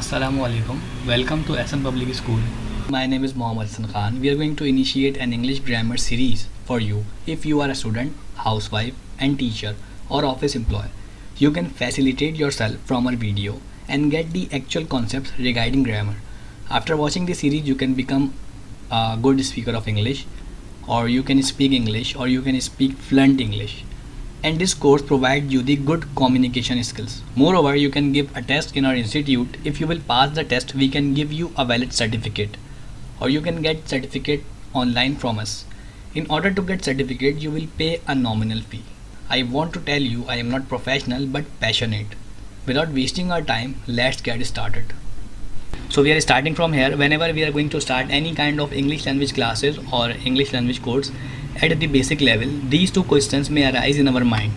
Assalamualaikum. Welcome to SM Public School. My name is Mohammad Hassan Khan. We are going to initiate an English grammar series for you. If you are a student, housewife, and teacher or office employee, you can facilitate yourself from our video and get the actual concepts regarding grammar. After watching this series, you can become a good speaker of English, or you can speak English, or you can speak fluent English. And this course provides you the good communication skills. Moreover, you can give a test in our institute. If you will pass the test, we can give you a valid certificate, or you can get certificate online from us. In order to get certificate, you will pay a nominal fee. I want to tell you, I am not professional but passionate. Without wasting our time, let's get started. So we are starting from here. Whenever we are going to start any kind of English language classes or English language course at the basic level, these two questions may arise in our mind.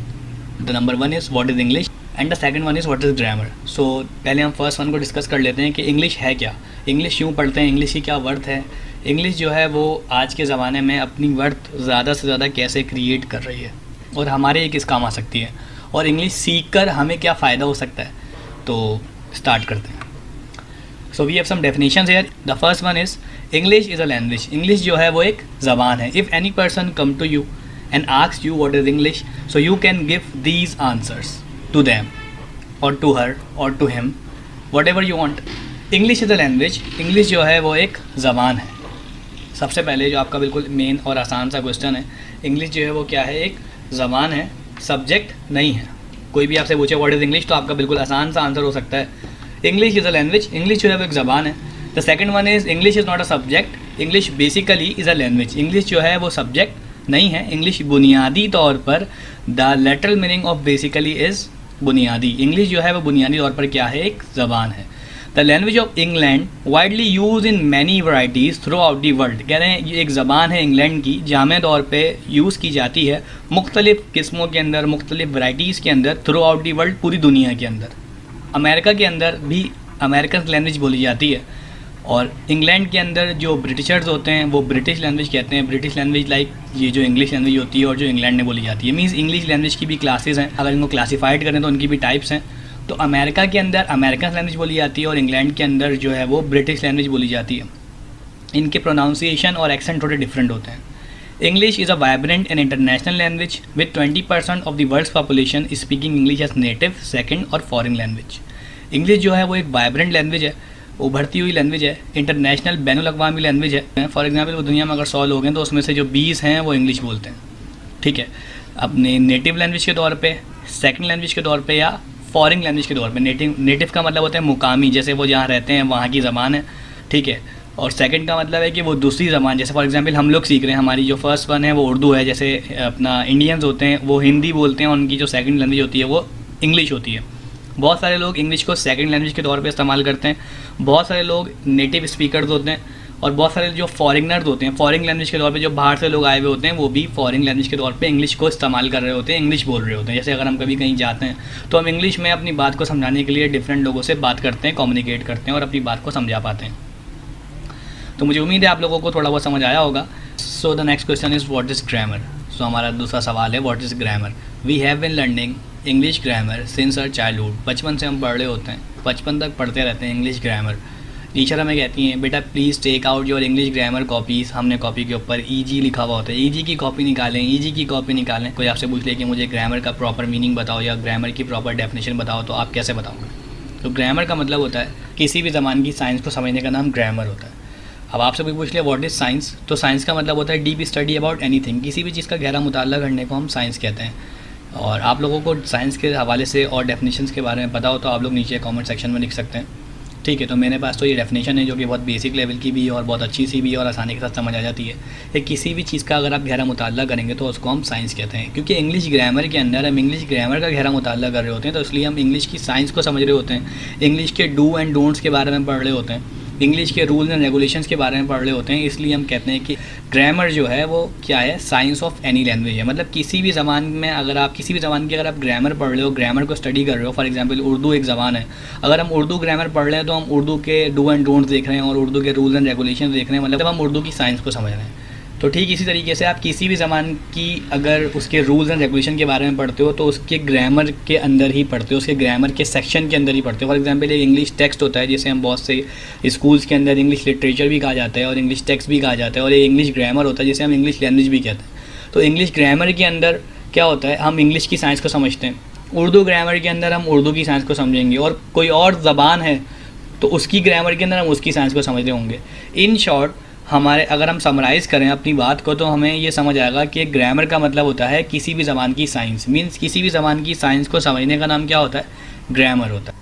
The number one is what is English and the second one is what is grammar. So पहले हम first one को discuss कर लेते हैं कि English है क्या, English क्यों पढ़ते हैं, इंग्लिश की क्या वर्थ है, इंग्लिश जो है वो आज के ज़माने में अपनी वर्थ ज़्यादा से ज़्यादा कैसे क्रिएट कर रही है और हमारे ये किस काम आ सकती है, और इंग्लिश सीख कर हमें क्या फ़ायदा हो सकता है. तो स्टार्ट करते हैं. So we have some definitions here. The first one is English is a language. English जो है वो एक ज़बान है. If any person come to you and asks you what is English, so you can give these answers to them or to her or to him, whatever you want. English is a language. English जो है वो एक ज़बान है. सबसे पहले जो आपका बिल्कुल मेन और आसान सा क्वेश्चन है, इंग्लिश जो है वो क्या है, एक ज़बान है, सब्जेक्ट नहीं है. कोई भी आपसे पूछे व्हाट इज़ इंग्लिश तो आपका बिल्कुल आसान सा आंसर हो सकता है English is a language. English जो है वो एक ज़बान है. The second one is English is not a subject. English basically is a language. English जो है वो सब्जेक्ट नहीं है. इंग्लिश बुनियादी तौर पर the lateral meaning of basically is बुनियादी. इंग्लिश जो है वो बुनियादी तौर पर क्या है, एक ज़बान है. The language of England widely use in many varieties through out the world. कह रहे हैं ये एक ज़बान है इंग्लैंड की, जामे तौर पर यूज़ की जाती है मुख्तलिफ़ किस्मों के अंदर, मुख्तलिफ़ वराइटीज़ के अंदर, थ्रू आउट दी वर्ल्ड, पूरी दुनिया के अंदर. अमेरिका के अंदर भी अमेरिकन लैंग्वेज बोली जाती है, और इंग्लैंड के अंदर जो ब्रिटिशर्स होते हैं वो ब्रिटिश लैंग्वेज कहते हैं. ब्रिटिश लैंग्वेज लाइक ये जो इंग्लिश लैंग्वेज होती है और जो इंग्लैंड में बोली जाती है. मीन्स इंग्लिश लैंग्वेज की भी क्लासेस हैं. अगर इनको क्लासीफाइड करें तो उनकी भी टाइप्स हैं. तो अमेरिका के अंदर अमेरिकन लैंग्वेज बोली जाती है और इंग्लैंड के अंदर जो है वो ब्रिटिश लैंग्वेज बोली जाती है. इनके प्रोनाउंसिएशन और एक्सेंट थोड़े डिफरेंट होते हैं. English is a vibrant and international language with 20% of the world's population speaking English as native, second or foreign language. English जो है वो एक वाइब्रेंट लैंग्वेज है, उभरती हुई लैंग्वेज है, इंटरनेशनल बैनुल-अक़वामी लैंग्वेज है. फॉर एग्जांपल वो दुनिया में अगर 100 लोग हैं तो उसमें से जो 20 हैं वो इंग्लिश बोलते हैं. ठीक है, अपने नेटिव लैंग्वेज के तौर पे, सेकंड लैंग्वेज के तौर पे या फॉरेन लैंग्वेज के तौर पे. नेटिव का मतलब होता है मुकामी, जैसे वो जहाँ रहते हैं वहाँ की ज़बान है. ठीक है, और सेकंड का मतलब है कि वो दूसरी ज़बान, जैसे फॉर एग्जांपल हम लोग सीख रहे हैं, हमारी जो फर्स्ट वन है वो उर्दू है. जैसे अपना इंडियंस होते हैं वो हिंदी बोलते हैं, उनकी जो सेकंड लैंग्वेज होती है वो इंग्लिश होती है. बहुत सारे लोग इंग्लिश को सेकंड लैंग्वेज के तौर पे इस्तेमाल करते हैं. बहुत सारे लोग नेटिव स्पीकर्स होते हैं, और बहुत सारे जो फॉरेनर्स होते हैं, फॉरेन लैंग्वेज के तौर पे जो बाहर से लोग आए हुए होते हैं, वो भी फॉरेन लैंग्वेज के तौर पे इंग्लिश को इस्तेमाल कर रहे होते हैं, इंग्लिश बोल रहे होते हैं. जैसे अगर हम कभी कहीं जाते हैं तो हम इंग्लिश में अपनी बात को समझाने के लिए डिफरेंट लोगों से बात करते हैं, कम्युनिकेट करते हैं और अपनी बात को समझा पाते हैं. तो मुझे उम्मीद है आप लोगों को थोड़ा बहुत समझ आया होगा. So the next question is what is grammar. So हमारा दूसरा सवाल है what is grammar. We have been learning English grammar since our childhood. बचपन से हम पढ़ रहे होते हैं, बचपन तक पढ़ते रहते हैं इंग्लिश ग्रामर. टीचर हमें कहती हैं बेटा please take out your English grammar copies. हमने कॉपी के ऊपर ईजी लिखा हुआ होता है, ईजी की कॉपी निकालें, ईजी की कॉपी निकालें. कोई आपसे पूछ ले कि मुझे ग्रामर का प्रॉपर मीनिंग बताओ या ग्रामर की प्रॉपर डेफिनेशन बताओ, तो आप कैसे बताओगे. तो ग्रामर का मतलब होता है किसी भी ज़बान की साइंस को समझने का नाम ग्रामर होता है. अब आपसे कोई पूछ ले व्हाट इज़ साइंस, तो साइंस का मतलब होता है डीप स्टडी अबाउट एनीथिंग. किसी भी चीज़ का गहरा मुताला करने को हम साइंस कहते हैं. और आप लोगों को साइंस के हवाले से और डेफिनेशंस के बारे में पता हो तो आप लोग नीचे कमेंट सेक्शन में लिख सकते हैं. ठीक है, तो मेरे पास तो ये डेफिनेशन है जो कि बहुत बेसिक लेवल की भी है और बहुत अच्छी सी भी है और आसानी के साथ समझ आ जाती है. कि किसी भी चीज़ का अगर आप गहरा मुताला करेंगे तो उसको हम साइंस कहते हैं. क्योंकि इंग्लिश ग्रामर के अंदर हम इंग्लिश ग्रामर का गहरा मुताला कर रहे होते हैं, तो इसलिए हम इंग्लिश की साइंस को समझ रहे होते हैं, इंग्लिश के डू एंड डोंट्स के बारे में पढ़ रहे होते हैं, इंग्लिश के रूल्स एंड रेगुलेशंस के बारे में पढ़ रहे होते हैं. इसलिए हम कहते हैं कि ग्रामर जो है वो क्या है, साइंस ऑफ एनी लैंग्वेज है. मतलब किसी भी ज़बान में अगर आप किसी भी ज़बान की अगर आप ग्रामर पढ़ रहे हो, ग्रामर को स्टडी कर रहे हो. फॉर एग्जांपल उर्दू एक ज़बान है, अगर हम उर्दू ग्रामर पढ़ रहे हैं तो हम उर्दू के डू एंड डोंट्स देख रहे हैं और उर्दू के रूल्स एंड रेगुलेशन देख रहे हैं. मतलब हम उर्दू की साइंस को समझ रहे हैं. तो ठीक इसी तरीके से आप किसी भी ज़बान की अगर उसके रूल्स एंड रेगुलेशन के बारे में पढ़ते हो तो उसके ग्रामर के अंदर ही पढ़ते हो, उसके ग्रामर के सेक्शन के अंदर ही पढ़ते हो। फॉर एग्जांपल एक इंग्लिश टेक्स्ट होता है जिसे हम बहुत से स्कूल्स के अंदर इंग्लिश लिटरेचर भी कहा जाता है और इंग्लिश टेक्स्ट भी कहा जाता है, और एक इंग्लिश ग्रामर होता है जिसे हम इंग्लिश लैंग्वेज भी कहते हैं। तो इंग्लिश ग्रामर के अंदर क्या होता है, हम इंग्लिश की साइंस को समझते हैं, उर्दू ग्रामर के अंदर हम उर्दू की साइंस को समझेंगे, और कोई और ज़बान है तो उसकी ग्रामर के अंदर हम उसकी साइंस को समझ रहे होंगे। इन शॉर्ट हमारे अगर हम समराइज़ करें अपनी बात को तो हमें ये समझ आएगा कि ग्रामर का मतलब होता है किसी भी ज़बान की साइंस, मीन्स किसी भी ज़बान की साइंस को समझने का नाम क्या होता है, ग्रामर होता है।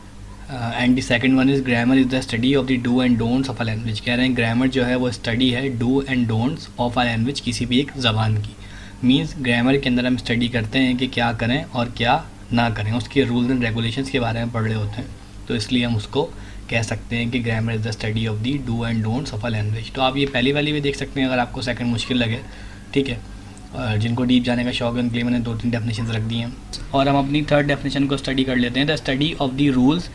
And the second one is grammar is the study of the do and don'ts of a language. कह रहे हैं ग्रामर जो है वो स्टडी है do and don'ts of a language, किसी भी एक ज़बान की। मीन्स ग्रामर के अंदर हम स्टडी करते हैं कि क्या करें और क्या ना करें, उसके रूल्स एंड रेगुलेशंस के बारे में पढ़ रहे होते हैं, तो इसलिए हम उसको कह सकते हैं कि grammar is the study of the do and don'ts of a language. तो आप ये पहली वाली भी देख सकते हैं अगर आपको सेकंड मुश्किल लगे, ठीक है। और जिनको डीप जाने का शौक है उनके लिए मैंने 2-3 डेफिनेशन रख दी हैं, और हम अपनी थर्ड डेफिनेशन को स्टडी कर लेते हैं। The study of the rules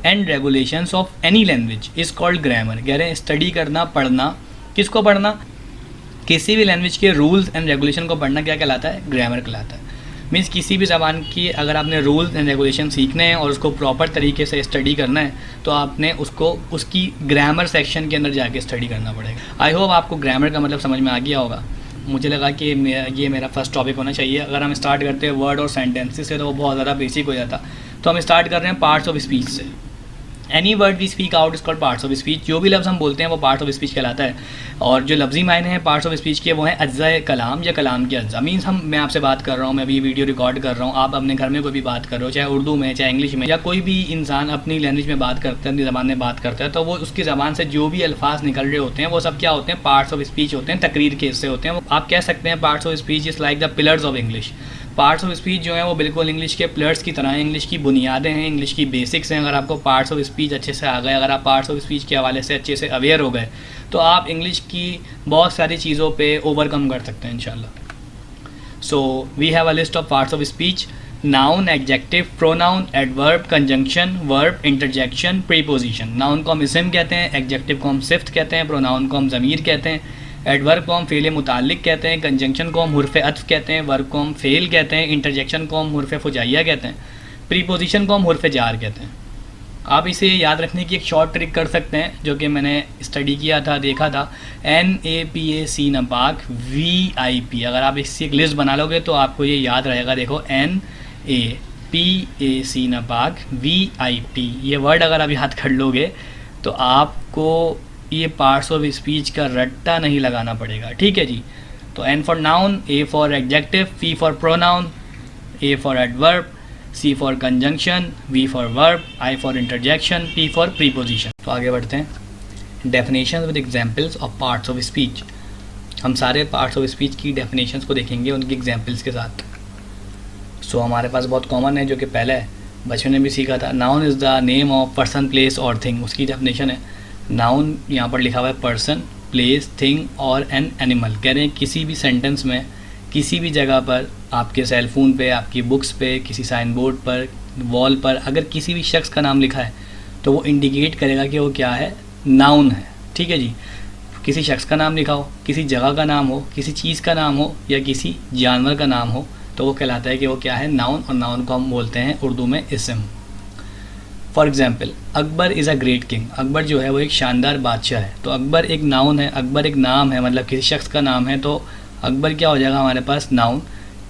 and regulations of any language is called grammar. कह रहे हैं स्टडी करना, पढ़ना, किसको पढ़ना, किसी भी लैंग्वेज के रूल्स एंड रेगुलेशन को पढ़ना क्या कहलाता है, ग्रामर कहलाता है। मीन्स किसी भी ज़बान की अगर आपने रूल्स एंड रेगुलेशन सीखने हैं और उसको प्रॉपर तरीके से स्टडी करना है तो आपने उसको उसकी ग्रामर सेक्शन के अंदर जाके स्टडी करना पड़ेगा। आई होप आपको ग्रामर का मतलब समझ में आ गया होगा। मुझे लगा कि ये मेरा फर्स्ट टॉपिक होना चाहिए। अगर हम स्टार्ट करते हैं वर्ड और सेंटेंसेस से तो वो बहुत ज़्यादा बेसिक हो जाता, तो हम स्टार्ट कर रहे हैं पार्ट्स ऑफ स्पीच से। Any word we speak out is called parts of speech. जो भी लफ्ज़ हम बोलते हैं वो पार्ट्स ऑफ स्पीच कहलाता है, और जो लफ्ज़ी मायने हैं पार्ट्स ऑफ स्पीच के वो हैं अज्ज़ाए कलाम या कलाम के अज्ज़ा। मीन्स मैं आपसे बात कर रहा हूँ, मैं अभी वीडियो रिकॉर्ड कर रहा हूँ, आप अपने घर में कोई भी बात कर रहे हो, चाहे उर्दू में चाहे इंग्लिश में, या कोई भी इंसान अपनी लैंग्वेज में बात करता है, अपनी ज़बान में बात करता है, तो वो उसकी ज़बान से जो भी अल्फाज निकल रहे होते हैं वो सब क्या होते हैं, पार्ट्स ऑफ स्पीच होते हैं, तकरीर के हिस्से होते हैं। आप कह सकते हैं parts of speech is like the pillars of English. Parts of speech जो है वो बिल्कुल इंग्लिश के पिलर्स की तरह हैं, इंग्लिश की बुनियादें हैं, इंग्लिश की बेसिक्स हैं। अगर आपको पार्ट्स ऑफ स्पीच अच्छे से आ गए, अगर आप पार्ट्स ऑफ स्पीच के हवाले से अच्छे से अवेयर हो गए तो आप इंग्लिश की बहुत सारी चीज़ों पे ओवरकम कर सकते हैं इंशाल्लाह। So we have a list of parts of speech: noun, adjective, pronoun, adverb, conjunction, verb, interjection, preposition. Noun को हम इसम कहते हैं, एडजेक्टिव को हम सिफ्त कहते हैं, प्रोनाउन को हम ज़मीर कहते हैं, एडवर्ब को हम फ़ेल मुताल्लिक कहते हैं, कंजंक्शन को हम हुर्फ़ अत्फ़ कहते हैं, वर्ब को हम फ़ेल कहते हैं, इंटरजेक्शन को हम हुर्फ़ फुजाइया कहते हैं, प्रीपोजिशन को हम हुर्फ़ जार कहते हैं। आप इसे याद रखने की एक शॉर्ट ट्रिक कर सकते हैं जो कि मैंने स्टडी किया था, देखा था। NAPAC नापाक VIP। अगर आप इसकी एक लिस्ट बना लोगे तो आपको ये याद रहेगा। देखो NAPAC नापाक VIP, ये वर्ड अगर आप याद कर लोगे तो आपको ये पार्ट्स ऑफ स्पीच का रट्टा नहीं लगाना पड़ेगा, ठीक है जी। तो N for noun, A for adjective, P for pronoun, A for adverb, C for conjunction, V for verb, I for interjection, P for preposition. तो आगे बढ़ते हैं। Definitions with examples of parts of speech. हम सारे parts of speech की definitions को देखेंगे उनकी एग्जांपल्स के साथ। सो हमारे पास बहुत कॉमन है जो कि पहले बच्चों ने भी सीखा था। Noun is the name of person, place और थिंग। उसकी डेफिनेशन है नाउन, यहाँ पर लिखा हुआ है पर्सन, प्लेस, थिंग और एन एनिमल। कह रहे हैं किसी भी सेंटेंस में, किसी भी जगह पर, आपके सेल फ़ोन पे, आपकी बुक्स पे, किसी साइन बोर्ड पर, वॉल पर अगर किसी भी शख्स का नाम लिखा है तो वो इंडिकेट करेगा कि वो क्या है, नाउन है, ठीक है जी। किसी शख्स का नाम लिखा हो, किसी जगह का नाम हो, किसी चीज़ का नाम हो या किसी जानवर का नाम हो तो वो कहलाता है कि वो क्या है, नाउन। और नाउन को हम बोलते हैं उर्दू में इसम। For example Akbar is a great king. Akbar जो है वो एक शानदार बादशाह है। तो अकबर एक नाउन है, अकबर एक नाम है, मतलब किसी शख्स का नाम है, तो अकबर क्या हो जाएगा हमारे पास, नाउन।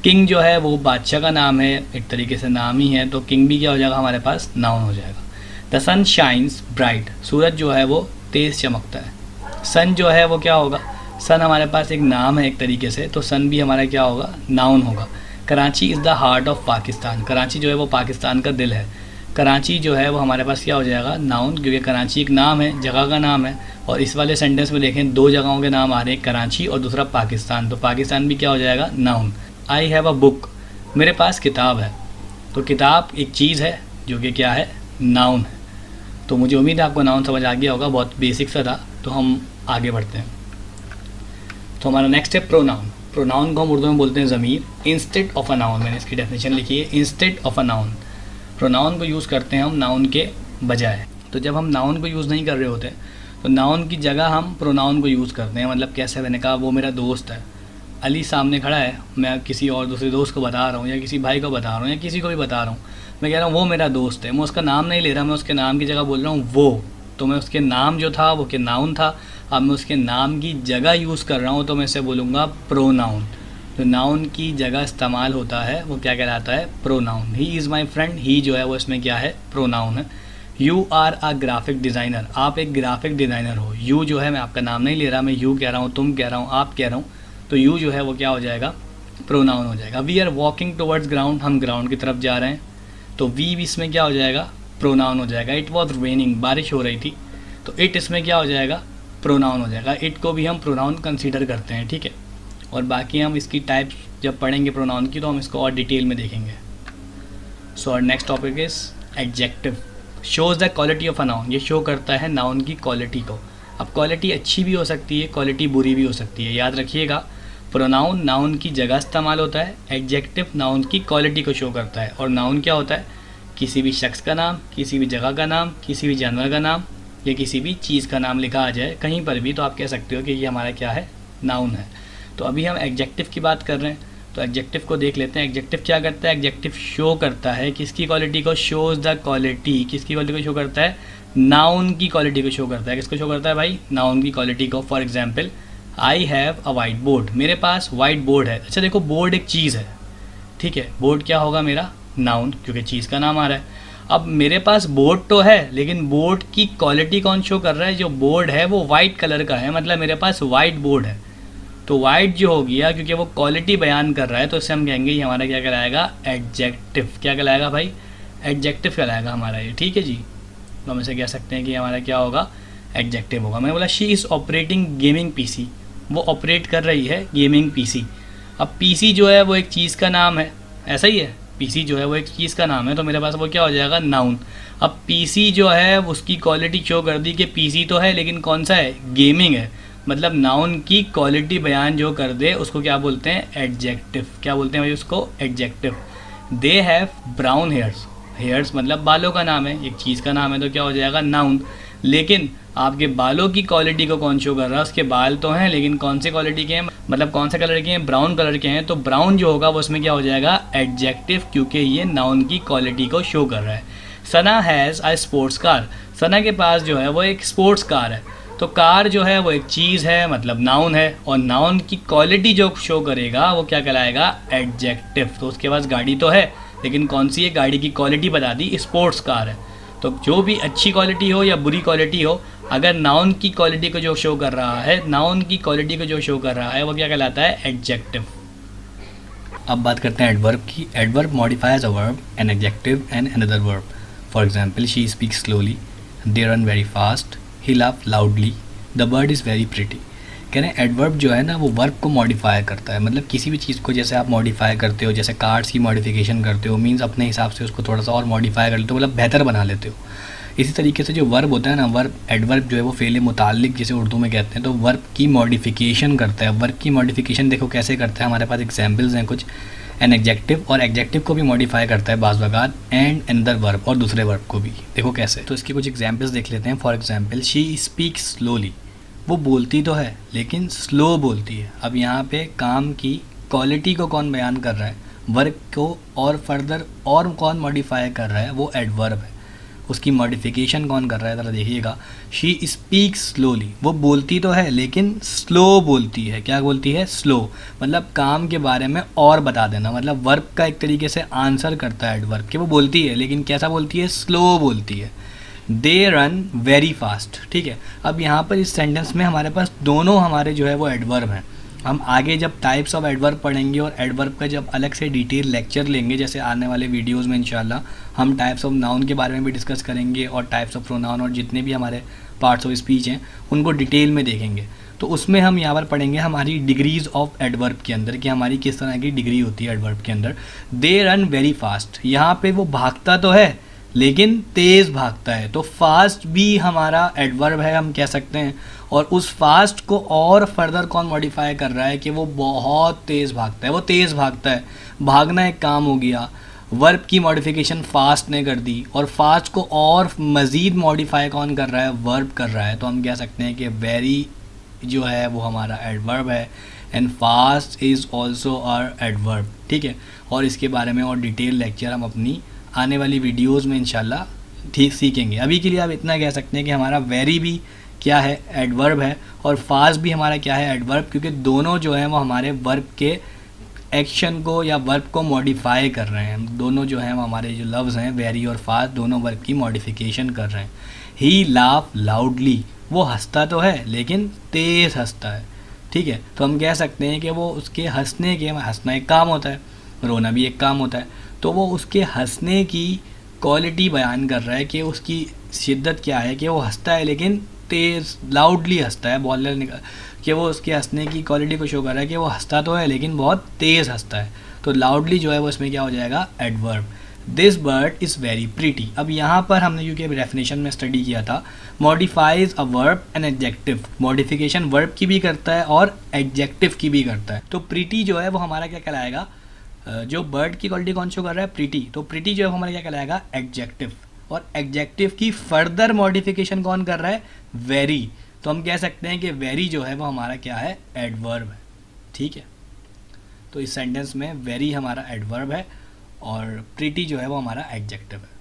किंग जो है वो बादशाह का नाम है, एक तरीके से नाम ही है, तो किंग भी क्या हो जाएगा हमारे पास, नाउन हो जाएगा। The sun shines bright. सूरज जो है वो तेज़ चमकता है। सन जो है वो क्या होगा, सन हमारे पास एक नाम है एक तरीके से, तो सन भी हमारा क्या होगा, नाउन होगा। Karachi is the heart of Pakistan. Karachi जो है वो पाकिस्तान का दिल है। कराची जो है वो हमारे पास क्या हो जाएगा, नाउन, क्योंकि कराची एक नाम है, जगह का नाम है। और इस वाले सेंटेंस में देखें दो जगहों के नाम आ रहे हैं, कराची और दूसरा पाकिस्तान, तो पाकिस्तान भी क्या हो जाएगा, noun. I have a book. मेरे पास किताब है। तो किताब एक चीज़ है जो कि क्या है, नाउन है। तो मुझे उम्मीद है आपको नाउन समझ आ गया होगा, बहुत बेसिक सा था। तो हम आगे बढ़ते हैं। तो हमारा नेक्स्ट है प्रोनाउन। प्रोनाउन को हम उर्दू में बोलते हैं ज़मीर। इंस्टेड ऑफ अ नाउन, मैंने इसकी डेफिनेशन लिखी है, instead of a noun. Pronoun को यूज़ करते हैं हम नाउन के बजाय। तो जब हम नाउन को यूज़ नहीं कर रहे होते तो नाउन की जगह हम प्रोनाउन को यूज़ करते हैं। मतलब कैसे, मैंने कहा वो मेरा दोस्त है, अली सामने खड़ा है, मैं किसी और दूसरे दोस्त को बता रहा हूँ या किसी भाई को बता रहा हूँ या किसी को भी बता रहा हूँ, मैं कह रहा हूँ वो मेरा दोस्त है, मैं उसका नाम नहीं ले रहा, मैं उसके नाम की जगह बोल रहा हूँ वो। तो मैं उसके नाम जो था वो के नाउन था, अब मैं उसके नाम की जगह यूज़ कर रहा हूँ तो मैं इसे बोलूँगा प्रोनाउन। तो नाउन की जगह इस्तेमाल होता है वो क्या कहलाता है, pronoun. He is my friend, he जो है वो इसमें क्या है, प्रोनाउन है। You are a graphic designer, आप एक ग्राफिक डिज़ाइनर हो। यू जो है, मैं आपका नाम नहीं ले रहा, मैं यू कह रहा हूँ, तुम कह रहा हूँ, आप कह रहा हूँ, तो यू जो है वो क्या हो जाएगा, प्रोनाउन हो जाएगा। We are walking towards ground, हम ग्राउंड की तरफ जा रहे हैं, तो वी भी इसमें क्या हो जाएगा, प्रोनाउन हो जाएगा। इट वॉज रेनिंग, बारिश हो रही थी, तो इट इसमें क्या हो जाएगा, प्रोनाउन हो जाएगा। इट को भी हम प्रोनाउन कंसीडर करते हैं, ठीक है। और बाकी हम इसकी टाइप्स जब पढ़ेंगे प्रोनाउन की तो हम इसको और डिटेल में देखेंगे। सो और next topic is adjective. Shows the quality of a noun, ये शो करता है नाउन की क्वालिटी को। अब क्वालिटी अच्छी भी हो सकती है, क्वालिटी बुरी भी हो सकती है, याद रखिएगा। प्रोनाउन नाउन की जगह इस्तेमाल होता है, एडजेक्टिव नाउन की क्वालिटी को शो करता है। और नाउन क्या होता है, किसी भी शख्स का नाम, किसी भी जगह का नाम, किसी भी जानवर का नाम या किसी भी चीज़ का नाम लिखा आ जाए कहीं पर भी तो आप कह सकते हो कि ये हमारा क्या है, नाउन है। तो अभी हम एडजेक्टिव की बात कर रहे हैं, तो एडजेक्टिव को देख लेते हैं। एडजेक्टिव क्या करता है, एडजेक्टिव शो करता है किसकी क्वालिटी को, शोज़ द क्वालिटी, किसकी क्वालिटी को शो करता है, नाउन की क्वालिटी को शो करता है। किसको शो करता है भाई, नाउन की क्वालिटी को। For example, I have a white board, मेरे पास वाइट बोर्ड है। अच्छा देखो, बोर्ड एक चीज़ है, ठीक है, बोर्ड क्या होगा मेरा, नाउन, क्योंकि चीज़ का नाम आ रहा है। अब मेरे पास बोर्ड तो है, लेकिन बोर्ड की क्वालिटी कौन शो कर रहा है, जो बोर्ड है वो वाइट कलर का है, मतलब मेरे पास वाइट बोर्ड है। तो वाइट जो हो गया, क्योंकि वो क्वालिटी बयान कर रहा है, तो इससे हम कहेंगे ये हमारा क्या कहलाएगा, एडजेक्टिव। क्या कहलाएगा भाई, एडजेक्टिव कहलाएगा हमारा ये, ठीक है जी। तो हम इसे कह सकते हैं कि हमारा क्या होगा, एडजेक्टिव होगा। मैंने बोला she is operating gaming PC, वो ऑपरेट कर रही है गेमिंग पीसी। अब पीसी जो है वो एक चीज़ का नाम है, ऐसा ही है, पीसी जो है वो एक चीज़ का नाम है, तो मेरे पास वो क्या हो जाएगा, नाउन। अब पीसी जो है उसकी क्वालिटी शो कर दी कि पीसी तो है लेकिन कौन सा है, गेमिंग है, मतलब नाउन की क्वालिटी बयान जो कर दे उसको क्या बोलते हैं, एडजेक्टिव। क्या बोलते हैं भाई उसको, adjective. They have brown hairs, hairs मतलब बालों का नाम है, एक चीज़ का नाम है, तो क्या हो जाएगा, नाउन। लेकिन आपके बालों की क्वालिटी को कौन शो कर रहा है, उसके बाल तो हैं लेकिन कौन से क्वालिटी के हैं, मतलब कौन से कलर के हैं, ब्राउन कलर के हैं, तो ब्राउन जो होगा वो उसमें क्या हो जाएगा, एडजेक्टिव, क्योंकि ये नाउन की क्वालिटी को शो कर रहा है। सना हैज़ अ स्पोर्ट्स कार, सना के पास जो है वो एक स्पोर्ट्स कार है, तो कार जो है वो एक चीज़ है, मतलब नाउन है, और नाउन की क्वालिटी जो शो करेगा वो क्या कहलाएगा, एडजेक्टिव। तो उसके पास गाड़ी तो है लेकिन कौन सी है, गाड़ी की क्वालिटी बता दी, स्पोर्ट्स कार है। तो जो भी अच्छी क्वालिटी हो या बुरी क्वालिटी हो, अगर नाउन की क्वालिटी को जो शो कर रहा है, नाउन की क्वालिटी को जो शो कर रहा है वो क्या कहलाता है, एडजेक्टिव। अब बात करते हैं एडवर्ब की। Adverb modifies a verb, an adjective and another verb. For example, she speaks slowly, they run very fast, he laugh loudly, the bird is very pretty. कह रहे हैं एडवर्ब जो है ना वो वर्ब को मॉडिफाई करता है, मतलब किसी भी चीज़ को जैसे आप मॉडिफाई करते हो, जैसे कार्ड्स की मॉडिफिकेशन करते हो, मीन्स अपने हिसाब से उसको थोड़ा सा और मॉडिफाई कर लेते हो, मतलब बेहतर बना लेते हो। इसी तरीके से जो वर्ब होता है ना, वर्ब एडवर्ब जो है वो फ़ेल मुताल्लिक जिसे उर्दू में कहते हैं, तो वर्ब की मॉडिफिकेशन करता है। वर्ब की मॉडिफिकेशन देखो कैसे करता है, हमारे पास एग्जाम्पल्स हैं कुछ। एन एडजेक्टिव, और एडजेक्टिव को भी मॉडिफाई करता है बाज़ वक़्त, एंड अनदर वर्ब, और दूसरे वर्ब को भी। देखो कैसे, तो इसकी कुछ एग्जाम्पल्स देख लेते हैं। For example, she speaks slowly, वो बोलती तो है लेकिन स्लो बोलती है। अब यहाँ पे काम की क्वालिटी को कौन बयान कर रहा है, वर्ब को, और फर्दर और कौन मॉडिफाई कर रहा है, वो एडवर्ब है। उसकी मॉडिफिकेशन कौन कर रहा है, ज़रा देखिएगा। शी स्पीक्स स्लोली, वो बोलती तो है लेकिन स्लो बोलती है। क्या बोलती है, स्लो, मतलब काम के बारे में और बता देना, मतलब वर्ब का एक तरीके से आंसर करता है एडवर्ब कि वो बोलती है लेकिन कैसा बोलती है, स्लो बोलती है। दे रन वेरी फास्ट, ठीक है। अब यहाँ पर इस सेंटेंस में हमारे पास दोनों हमारे जो है वो एडवर्ब हैं। हम आगे जब टाइप्स ऑफ एडवर्ब पढ़ेंगे और एडवर्ब का जब अलग से डिटेल लेक्चर लेंगे, जैसे आने वाले वीडियोस में इंशाल्लाह हम टाइप्स ऑफ नाउन के बारे में भी डिस्कस करेंगे और टाइप्स ऑफ प्रोनाउन और जितने भी हमारे पार्ट्स ऑफ स्पीच हैं उनको डिटेल में देखेंगे। तो उसमें हम यहाँ पर पढ़ेंगे हमारी डिग्रीज़ ऑफ एडवर्ब के अंदर कि हमारी किस तरह की डिग्री होती है एडवर्ब के अंदर। दे रन वेरी फास्ट, यहाँ पर वो भागता तो है लेकिन तेज़ भागता है, तो फास्ट भी हमारा एडवर्ब है हम कह सकते हैं। और उस फास्ट को और फर्दर कौन मॉडिफाई कर रहा है कि वो बहुत तेज़ भागता है, वो तेज़ भागता है। भागना एक काम हो गया, वर्ब की मॉडिफिकेशन फास्ट ने कर दी, और फास्ट को और मज़ीद मॉडिफाई कौन कर रहा है, वर्ब कर रहा है। तो हम कह सकते हैं कि वेरी जो है वो हमारा एडवर्ब है, and fast is also are adverb, ठीक है। और इसके बारे में और डिटेल लेक्चर हम अपनी आने वाली वीडियोज़ में इंशाल्लाह ठीक सीखेंगे। अभी के लिए आप इतना कह सकते हैं कि हमारा वेरी भी क्या है, एडवर्ब है, और फास्ट भी हमारा क्या है, एडवर्ब, क्योंकि दोनों जो है वो हमारे वर्ब के एक्शन को या वर्ब को मॉडिफाई कर रहे हैं। दोनों जो हैं वो हमारे जो लफ्ज़ हैं वेरी और फास्ट, दोनों वर्ब की मॉडिफिकेशन कर रहे हैं। ही लाफ लाउडली, वो हंसता तो है लेकिन तेज़ हंसता है, ठीक है। तो हम कह सकते हैं कि वो उसके हंसने के, हंसना एक काम होता है, रोना भी एक काम होता है, तो वो उसके हंसने की क्वालिटी बयान कर रहा है कि उसकी शिद्दत क्या है, कि वो हंसता है लेकिन तेज़ लाउडली हंसता है, बोलने निकल कि वो उसके हंसने की क्वालिटी को शो कर रहा है कि वो हंसता तो है लेकिन बहुत तेज़ हंसता है। तो लाउडली जो है वो इसमें क्या हो जाएगा, adverb. This bird is very pretty. अब यहाँ पर हमने क्योंकि डेफिनेशन में स्टडी किया था, modifies a verb an adjective, modification verb की भी करता है और एडजेक्टिव की भी करता है। तो प्रीटी जो है वो हमारा क्या कहलाएगा, जो बर्ड की क्वालिटी कौन शो कर रहा है, प्रीटी, तो प्रीटी जो है हमारा क्या कहलाएगा, एडजेक्टिव। और एडजेक्टिव की फर्दर मॉडिफिकेशन कौन कर रहा है, वेरी। तो हम कह सकते हैं कि वेरी जो है वो हमारा क्या है, एडवर्ब है, ठीक है। तो इस सेंटेंस में वेरी हमारा एडवर्ब है और प्रीटी जो है वो हमारा एडजेक्टिव है।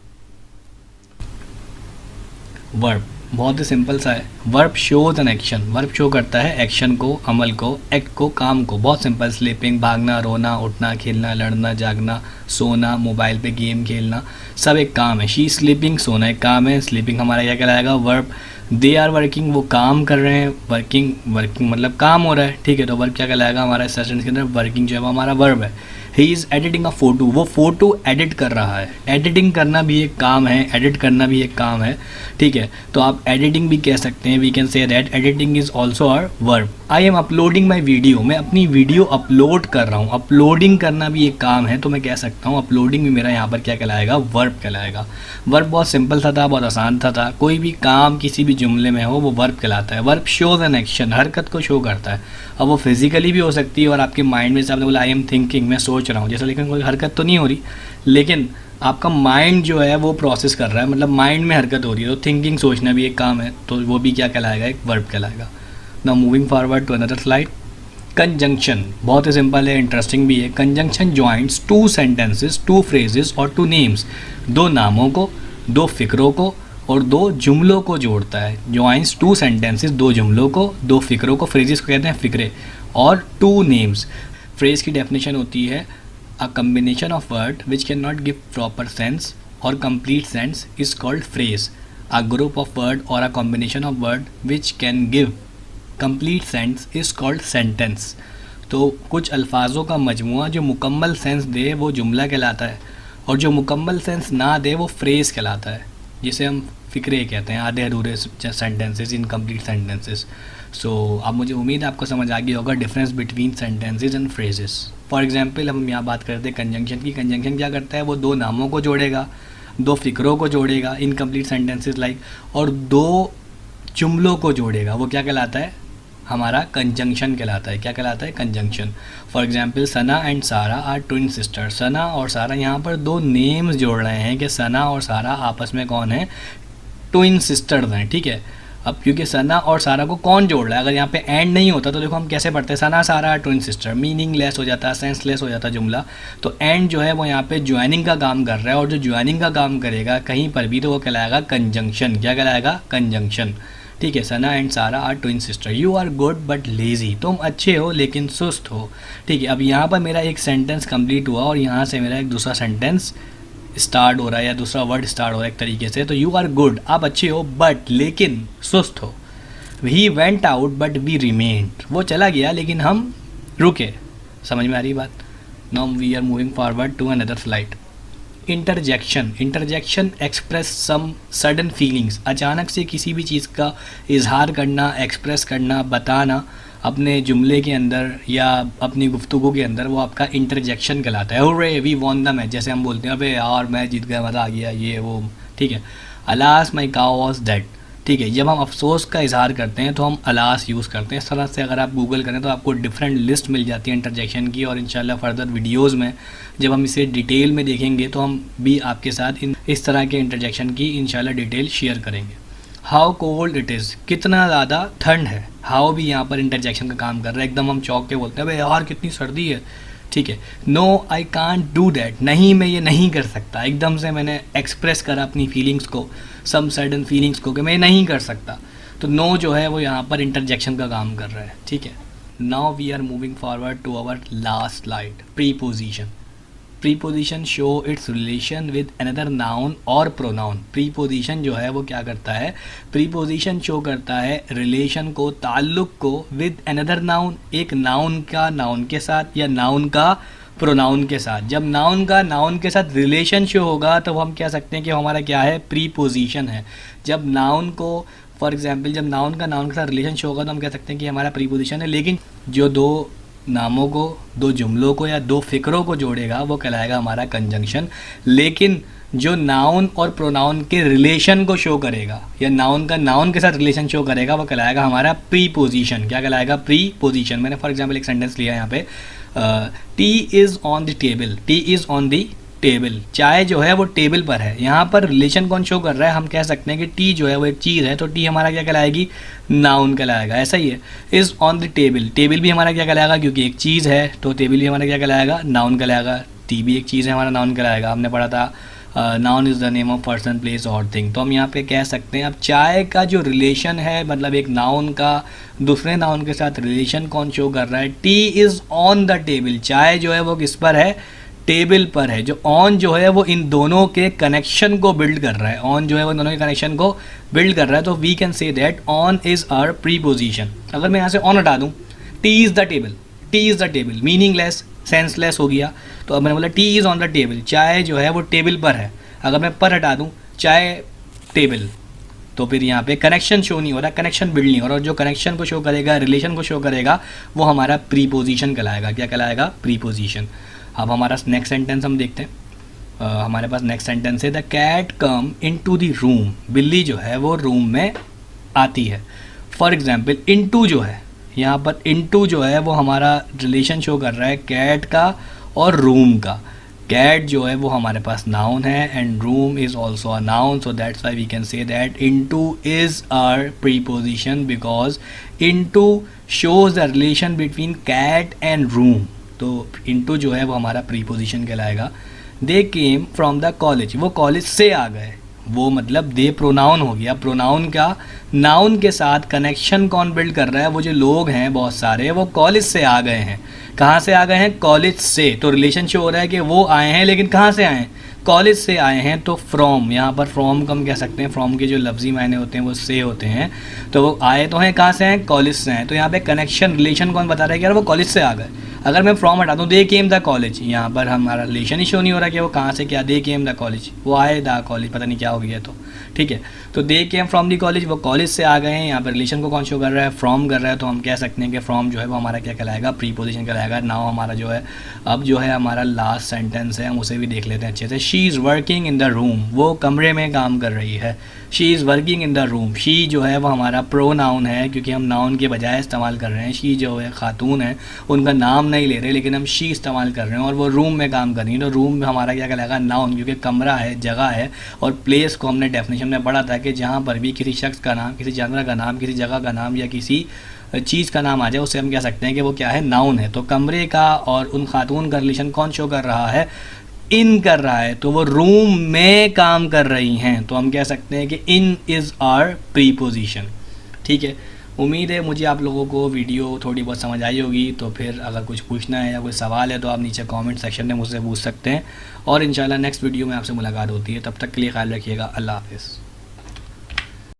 वर्ब बहुत ही सिंपल सा है। Verb shows an action, verb show करता है एक्शन को, अमल को, एक्ट को, काम को। बहुत सिंपल, स्लीपिंग, भागना, रोना, उठना, खेलना, लड़ना, जागना, सोना, मोबाइल पे गेम खेलना, सब एक काम है। शी स्लीपिंग, सोना एक काम है, स्लीपिंग हमारा क्या कहलाएगा, वर्ब। दे आर वर्किंग, वो काम कर रहे हैं, वर्किंग, वर्किंग मतलब काम हो रहा है, ठीक है। तो वर्ब क्या कहलाएगा हमारा इस सेंटेंस के अंदर, वर्किंग जो है वो हमारा वर्ब है। He is editing a photo, वो फ़ोटो एडिट कर रहा है। एडिटिंग करना भी एक काम है, एडिट करना भी एक काम है, ठीक है। तो आप एडिटिंग भी कह सकते हैं, we can say that editing is also our verb. I am uploading my video, मैं अपनी वीडियो अपलोड कर रहा हूँ। अपलोडिंग करना भी एक काम है, तो मैं कह सकता हूँ अपलोडिंग भी मेरा यहाँ पर क्या कहलाएगा, वर्ब कहलाएगा। वर्ब बहुत सिंपल सा था, बहुत आसान था। कोई भी काम किसी भी जुमले में हो वो वर्ब कहलाता है। वर्ब शोज एन एक्शन, हरकत को शो करता है। अब वो फिजिकली भी हो सकती है और आपके माइंड में, जैसे आपने बोला आई एम थिंकिंग, मैं सोच रहा हूँ जैसा, लेकिन कोई हरकत तो नहीं हो रही, लेकिन आपका माइंड जो है वो प्रोसेस कर रहा है, मतलब माइंड में हरकत हो रही है। तो थिंकिंग, सोचना भी एक काम है, तो वो भी क्या कहलाएगा, एक वर्ब कहलाएगा। Now moving forward to another slide. Conjunction बहुत ही सिंपल है, इंटरेस्टिंग भी है। Conjunction joints two sentences, two phrases और टू नेम्स, दो नामों को, दो फिक्रों को और दो जुमलों को जोड़ता है। जॉइंट्स टू सेंटेंसेस, दो जुमलों को, दो फिक्रों को, फ्रेजेस को कहते हैं फिक्रे, और टू नेम्स। फ्रेज की डेफिनेशन होती है a combination of word which can not give proper sense और complete sense is called phrase. A group of word और a combination of word which can give complete sense is called sentence. तो कुछ अल्फाजों का मजमुआ जो मुकम्मल sense they वो जुमला कहलाता है, और जो मुकम्मल सेंस ना दे वो फ्रेज कहलाता है, जिसे हम फ़िक्रे कहते हैं, आधे अधूरे सेंटेंसेस, इनकम्प्लीट सेंटेंसेस। सो अब मुझे उम्मीद है आपको समझ आ गया होगा difference between sentences and phrases. For example हम यहाँ बात करते हैं कंजंक्शन की। कंजंक्शन क्या करता है, वो दो नामों को जोड़ेगा, दो फिक्रों को जोड़ेगा, इनकम्प्लीट सेंटेंसेस लाइक, और दो जुमलों को जोड़ेगा। वो क्या कहलाता है, हमारा कंजंक्शन कहलाता है। क्या कहलाता है, conjunction. For example Sana and Sara are twin sister. सना और सारा, यहाँ पर दो नेम्स जोड़ रहे हैं कि सना और सारा आपस में कौन है, ट्विन सिस्टर्स हैं, ठीक है। अब क्योंकि सना और सारा को कौन जोड़ रहा है, अगर यहाँ पे एंड नहीं होता तो देखो हम कैसे पढ़ते हैं, सना सारा ट्विन सिस्टर, मीनिंग लेस हो जाता है, सेंस लेस हो जाता है जुमला। तो एंड जो है वो यहाँ पे ज्वाइनिंग का काम कर रहा है, और जो ज्वाइनिंग का काम करेगा कहीं पर भी तो वो कहलाएगा कंजंक्शन। क्या कहलाएगा, कंजंक्शन, ठीक है। Sana and Sara are twin sister. You are good but lazy, तुम अच्छे हो लेकिन सुस्त हो, ठीक है। अब यहाँ पर मेरा एक सेंटेंस कंप्लीट हुआ और यहाँ से मेरा एक दूसरा सेंटेंस स्टार्ट हो रहा है या दूसरा वर्ड स्टार्ट हो रहा है एक तरीके से। तो यू आर गुड, आप अच्छे हो, बट लेकिन सुस्त हो। He went out but we remained, वो चला गया लेकिन हम रुके। समझ में आ रही बात। Now we are moving forward to another slide. Interjection, interjection express some sudden feelings, अचानक से किसी भी चीज़ का इजहार करना, एक्सप्रेस करना, बताना अपने जुमले के अंदर या अपनी गुफ्तगू के अंदर, वो आपका इंटरजेक्शन कहलाता है। Hurray we won the match, जैसे हम बोलते हैं अबे यार मैं जीत गया, मज़ा आ गया, ये वो, ठीक है। Alas my cow was dead, ठीक है। जब हम अफसोस का इजहार करते हैं तो हम अलास यूज़ करते हैं। इस तरह से अगर आप गूगल करें तो आपको डिफरेंट लिस्ट मिल जाती है इंटरजेक्शन की, और इंशाल्लाह फर्दर वीडियोस में जब हम इसे डिटेल में देखेंगे तो हम भी आपके साथ इस तरह के इंटरजेक्शन की इंशाल्लाह डिटेल शेयर करेंगे। हाउ कोल्ड इट इज़, कितना ज़्यादा ठंड है। हाउ भी यहाँ पर इंटरजेक्शन का काम कर रहा है। एकदम हम चौक के बोलते हैं भाई यार कितनी सर्दी है, ठीक है। No I can't do that, नहीं मैं ये नहीं कर सकता। एकदम से मैंने एक्सप्रेस करा अपनी फीलिंग्स को, सम सडन फीलिंग्स को, कि मैं नहीं कर सकता। तो नो जो है वो यहाँ पर इंटरजेक्शन का काम कर रहा है, ठीक है। Now we are moving forward to our last slide, preposition. Preposition show its relation with another noun और प्रोनाउन। प्रीपोजिशन जो है वो क्या करता है, प्रीपोजिशन शो करता है रिलेशन को, ताल्लुक को, विद अनदर नाउन, एक नाउन का नाउन के साथ या नाउन का प्रोनाउन के साथ। जब नाउन का नाउन के साथ रिलेशन शो होगा तो हम कह सकते हैं कि हमारा क्या है, प्रीपोजिशन है। जब नाउन को, फॉर एग्जांपल जब नाउन का नाउन के साथ रिलेशन शो होगा तो हम कह सकते हैं कि हमारा प्रीपोजिशन है। लेकिन जो दो नामों को, दो जुमलों को या दो फ़िक्रों को जोड़ेगा वो कहलाएगा हमारा कंजंक्शन। लेकिन जो नाउन और प्रोनाउन के रिलेशन को शो करेगा या नाउन का नाउन के साथ रिलेशन शो करेगा वो कहलाएगा हमारा प्रीपोजिशन। क्या कहलाएगा, प्रीपोजिशन। मैंने फॉर एग्जांपल एक सेंटेंस लिया यहाँ पे, T is on the table, tea is on the table, चाय जो है वो टेबल पर है। यहाँ पर रिलेशन कौन शो कर रहा है, हम कह सकते हैं कि टी जो है वो एक चीज़ है, तो टी हमारा क्या कहलाएगी, नाउन कहलाएगा। ऐसा ही है, is on the table, table भी हमारा क्या कहलाएगा, क्योंकि एक चीज़ है तो टेबल भी हमारा क्या कहलाएगा, नाउन कहलाएगा। टी भी एक चीज़ है, हमारा नाउन कहलाएगा। हमने पढ़ा था noun is the name of person, place और थिंग। तो हम यहाँ पे कह सकते हैं अब चाय का जो रिलेशन है, मतलब एक नाउन का दूसरे नाउन के साथ रिलेशन कौन शो कर रहा है, T is on the table, चाय जो है वो किस पर है, टेबल पर है। जो ऑन जो है वो इन दोनों के कनेक्शन को बिल्ड कर रहा है, ऑन जो है वो दोनों के कनेक्शन को बिल्ड कर रहा है। तो we can say that on is our preposition. अगर मैं यहाँ से ऑन हटा दूँ, tea is the table, tea is the table meaningless, senseless हो गया। तो अब मैंने बोला tea is on the table, चाय जो है वो टेबल पर है। अगर मैं पर हटा दूँ, चाय टेबल, तो फिर यहाँ पे कनेक्शन शो नहीं हो रहा, कनेक्शन बिल्ड नहीं हो रहा। और जो कनेक्शन को शो करेगा, रिलेशन को शो करेगा, वो हमारा प्रीपोजिशन कहलाएगा। क्या कहलाएगा, प्रीपोजिशन। अब हमारा नेक्स्ट सेंटेंस हम देखते हैं। हमारे पास नेक्स्ट सेंटेंस है, the cat come into the room, बिल्ली जो है वो रूम में आती है। फॉर एग्जांपल इनटू जो है, यहाँ पर इनटू जो है वो हमारा रिलेशन शो कर रहा है कैट का और रूम का। कैट जो है वो हमारे पास नाउन है and room is also a noun, so that's why we can say that into is our preposition because into shows the relation between cat and room. तो इनटू जो है वो हमारा प्रीपोजिशन कहलाएगा। They came from the college, वो college से आ गए, वो मतलब दे प्रोनाउन हो गया। प्रोनाउन का नाउन के साथ कनेक्शन कौन बिल्ड कर रहा है, वो जो लोग हैं बहुत सारे, वो कॉलेज से आ गए हैं। कहाँ से आ गए हैं, कॉलेज से। तो रिलेशन शो हो रहा है कि वो आए हैं, लेकिन कहाँ से आए हैं, कॉलेज से आए हैं। तो फ्रॉम, यहाँ पर फ्रॉम को हम कह सकते हैं, फ्रॉम के जो लफ्जी मायने होते हैं वो से होते हैं। तो वो आए तो हैं कहाँ से हैं, कॉलेज से हैं। तो यहाँ पे कनेक्शन रिलेशन कौन बता रहा है कि यार वो कॉलेज से आ गए। अगर मैं फ्रॉम हटा दूँ, दे केम द कॉलेज, यहाँ पर हमारा रिलेशन ही शो नहीं हो रहा कि वो कहाँ से, क्या, दे केम द कॉलेज, वो आए द कॉलेज, पता नहीं क्या हो गया। तो ठीक है, तो दे केम फ्रॉम द कॉलेज, वो कॉलेज से आ गए हैं। यहाँ पर रिलेशन को कौन शो कर रहा है, फ्रॉम कर रहा है। तो हम कह सकते हैं कि फ्रॉम जो है वो हमारा क्या कहलाएगा, प्रीपोजिशन कहलाएगा। नाउ हमारा जो है, अब जो है हमारा लास्ट सेंटेंस है, हम उसे भी देख लेते हैं अच्छे से। She is working in the room, वो कमरे में काम कर रही है। She is working in the room, she जो है वो हमारा प्रो नाउन है, क्योंकि हम नाउन के बजाय इस्तेमाल कर रहे हैं। शी जो है खातून है, उनका नाम नहीं ले रहे, लेकिन हम शी इस्तेमाल कर रहे हैं और वो रूम में काम कर रही है। तो रूम में हमारा क्या कहलाएगा, नाउन, क्योंकि कमरा है, जगह है। और प्लेस को हमने डेफिनेशन में पढ़ा था कि जहाँ पर भी किसी शख्स का नाम, किसी जानवर का नाम, किसी जगह का नाम या किसी चीज़ का नाम आ जाए, उससे हम कह सकते हैं कि वो क्या है, नाउन है। तो कमरे का और उन खातून का रिलेशन कौन शो कर रहा है, इन कर रहा है। तो वो रूम में काम कर रही हैं, तो हम कह सकते हैं कि इन इज़ आवर प्रीपोजिशन। ठीक है, उम्मीद है मुझे आप लोगों को वीडियो थोड़ी बहुत समझ आई होगी। तो फिर अगर कुछ पूछना है या कोई सवाल है तो आप नीचे कमेंट सेक्शन में मुझसे पूछ सकते हैं। और इंशाल्लाह नेक्स्ट वीडियो में आपसे मुलाकात होती है। तब तक के लिए ख्याल रखिएगा। अल्लाह हाफ़िज़।